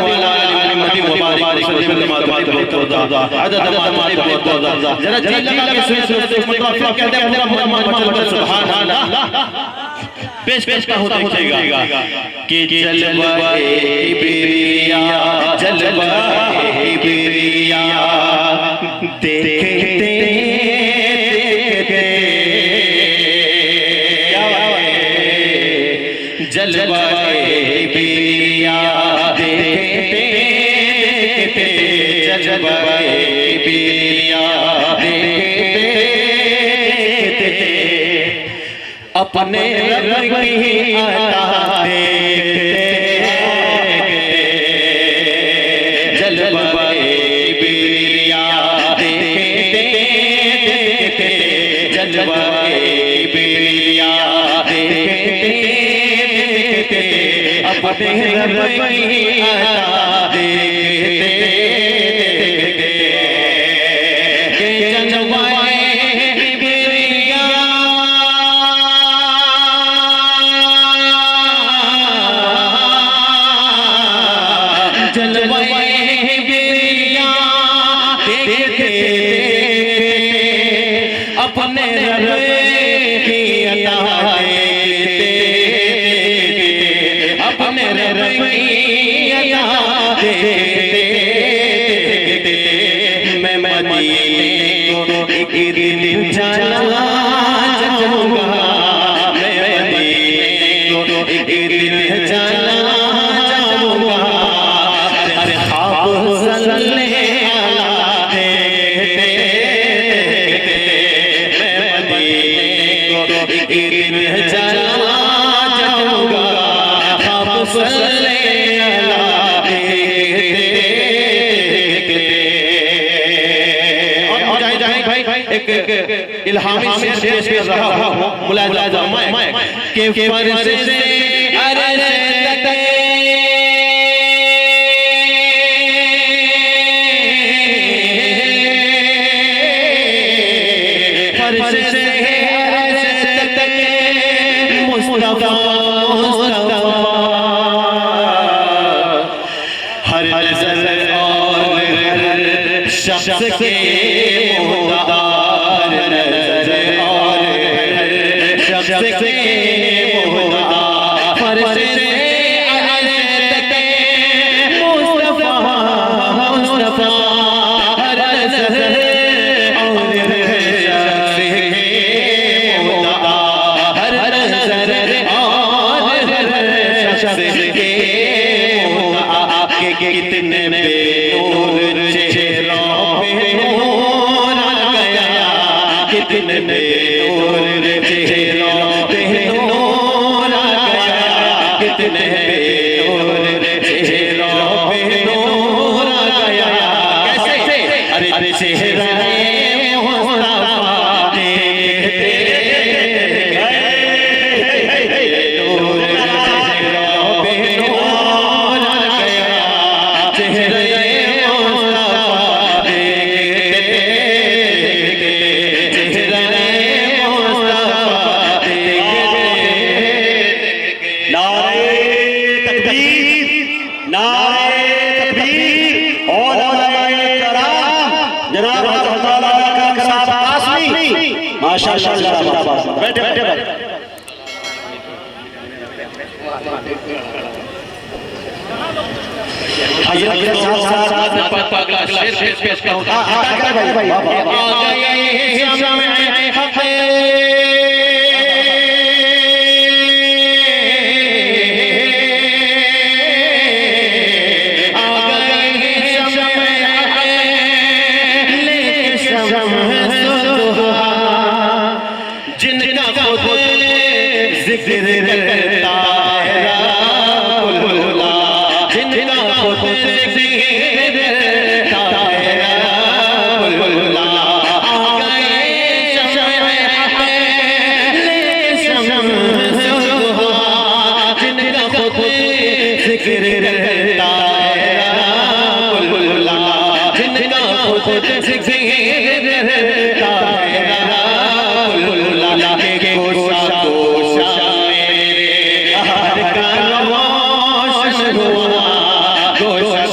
वाला आलि मुहम्मद मुबारक वसल्लम कमा तुमदा अदद मा तुमदा जरा जी लगा के सुन मतलब कहते हैं पूरा मन मचल सुभान अल्लाह पेश का होता देखिएगा कि जलवाए किबरिया जलवाए किबरिया देखते जलवाए किबरिया देखते जलवाए किबरिया देखते अपने रब की अता देखते जलवाए किबरिया देखते जलवाए किबरिया देखते अपने रब की अता देखते अपने रब की अता देखते अपने रब की अता देखते मैं मदीने को एक दिन जाना चाहूँगा मैं मदीने को एक दिन जाना चाहूँगा अरे ख्वाब सल्ले एक दिन जाना चाहूँगा आप सल्ले अला और जाए भाई एक इल्हामी शेर पेश कर रहा हूँ मुलाजा मैं के फर्श से अर्श तक फर्श से हर नज़र और हर शख्स के मुहतार नज़र और हर शख्स के मुहतार फर्श से अर्श तक मुस्तफा मुस्तफा हर नज़र और हर शख्स के मुहतार हर नज़र के कितने बेनूर चेहरों पे नूर आ गया कितने बेनूर चेहरों पे नूर आ गया कितने बेनूर चेहरों पे नूर आ गया कैसे अरे चेहरा माशाअल्लाह बैठे बैठे हज़रत के साथ अगला शेर पेश करूंगा भाई आ गए समय हक़ गोशा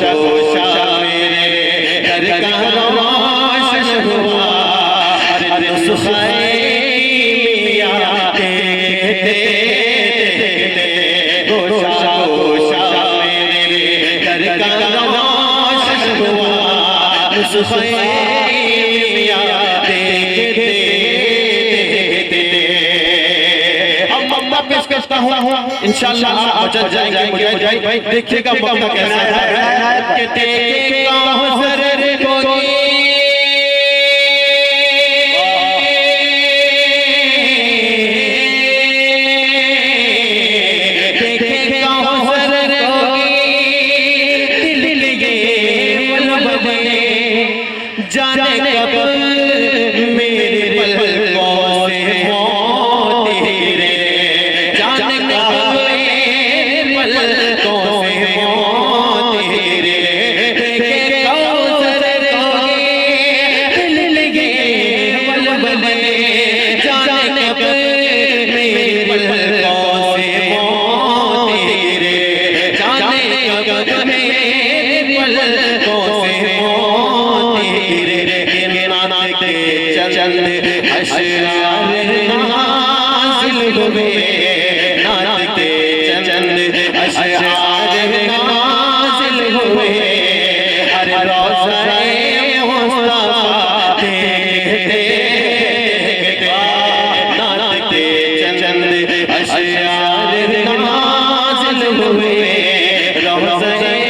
रोशन हुआ नुस्खे मियां देखते अब पेश करता हूँ इंशाअल्लाह बचत जाएंगे मुजाहिद भाई देखिएगा मौका कैसा है कि देखिएगा हुस्न कोई जाने कब मेरे पलकों से मौत तेरे जाने कब मेरे पलकों से मौत तेरे देखे कौसर रोगे दिल लगे बलबले जाने कब मेरे पलकों से मौत तेरे जाने कब मेरे पलकों से चंद अशरार नाज़िल हुए नाचते चंद अशरार नाज़िल हुए अरे रोज़ाए मुस्तफ़ा देखते नाचते चंद अशरार नाज़िल हुए रोज़ाए